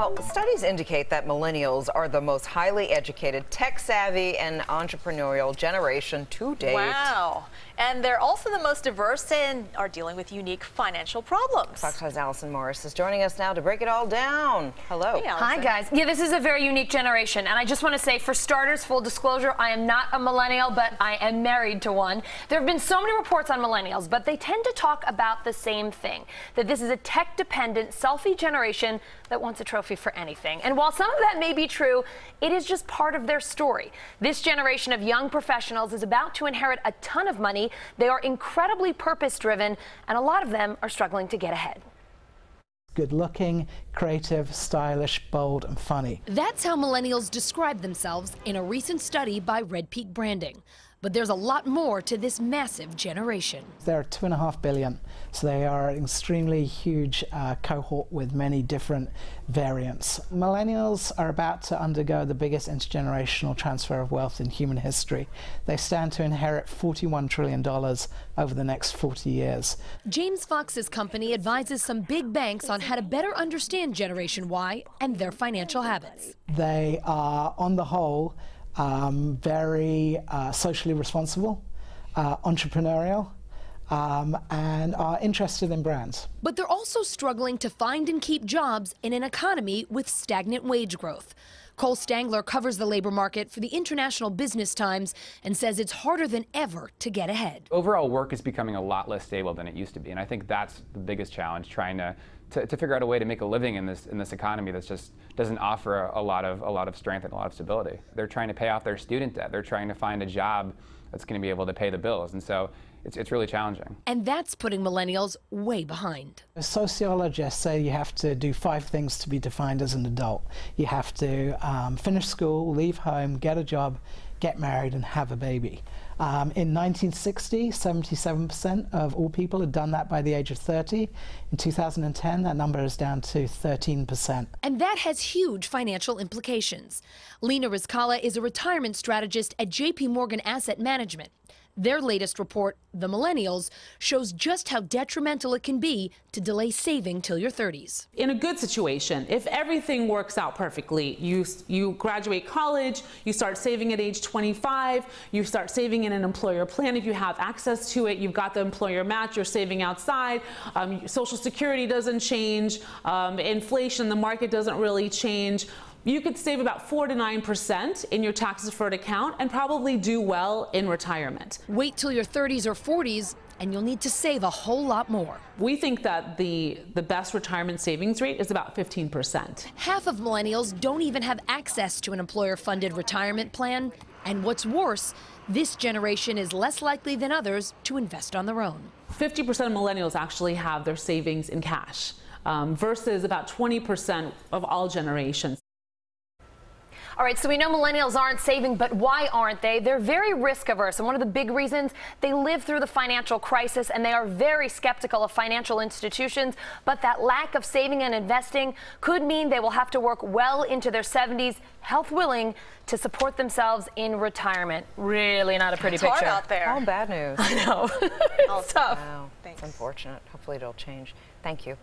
Well, studies indicate that millennials are the most highly educated, tech-savvy, and entrepreneurial generation to date. Wow. And they're also the most diverse and are dealing with unique financial problems. Fox 5's Allison Morris is joining us now to break it all down. Hello. Hey, Hi, guys. Yeah, this is a very unique generation. And I just want to say, for starters, full disclosure, I am not a millennial, but I am married to one. There have been so many reports on millennials, but they tend to talk about the same thing, that this is a tech-dependent, selfie generation that wants a trophy for anything. And while some of that may be true, it is just part of their story. This generation of young professionals is about to inherit a ton of money. They are incredibly purpose-driven, and a lot of them are struggling to get ahead. Good-looking, creative, stylish, bold, and funny. That's how millennials describe themselves in a recent study by Red Peak Branding. But there's a lot more to this massive generation. There are 2.5 billion, so they are an extremely huge cohort with many different variants. Millennials are about to undergo the biggest intergenerational transfer of wealth in human history. They stand to inherit $41 trillion over the next 40 years. James Fox's company advises some big banks on how to better understand Generation Y and their financial habits. They are, on the whole, very socially responsible, entrepreneurial, and are interested in brands. But they're also struggling to find and keep jobs in an economy with stagnant wage growth. Cole Stangler covers the labor market for the International Business Times and says it's harder than ever to get ahead. Overall, work is becoming a lot less stable than it used to be, and I think that's the biggest challenge, trying to figure out a way to make a living in this economy that just doesn't offer a lot of strength and a lot of stability. They're trying to pay off their student debt. They're trying to find a job that's going to be able to pay the bills, and so it's really challenging. And that's putting millennials way behind. Sociologists say you have to do 5 things to be defined as an adult. You have to finish school, leave home, get a job, get married, and have a baby. In 1960, 77% of all people had done that by the age of 30. In 2010, that number is down to 13%. And that has huge financial implications. Lena Rizkala is a retirement strategist at JP Morgan Asset Management. Their latest report, The Millennials, shows just how detrimental it can be to delay saving till your 30s. In a good situation, if everything works out perfectly, you graduate college, you start saving at age 25, you start saving in an employer plan if you have access to it, you've got the employer match, you're saving outside, Social Security doesn't change, inflation, the market doesn't really change. You could save about 4 to 9% in your tax-deferred account and probably do well in retirement. Wait till your 30s or 40s and you'll need to save a whole lot more. We think that the best retirement savings rate is about 15%. Half of millennials don't even have access to an employer-funded retirement plan. And what's worse, this generation is less likely than others to invest on their own. 50% of millennials actually have their savings in cash, versus about 20% of all generations. All right, so we know millennials aren't saving, but why aren't they? They're very risk averse, and one of the big reasons, they lived through the financial crisis and they are very skeptical of financial institutions, but that lack of saving and investing could mean they will have to work well into their 70s, health willing, to support themselves in retirement. Really not a pretty picture. It's hard out there. All bad news. I know. It's tough. Wow. It's unfortunate. Hopefully it'll change. Thank you.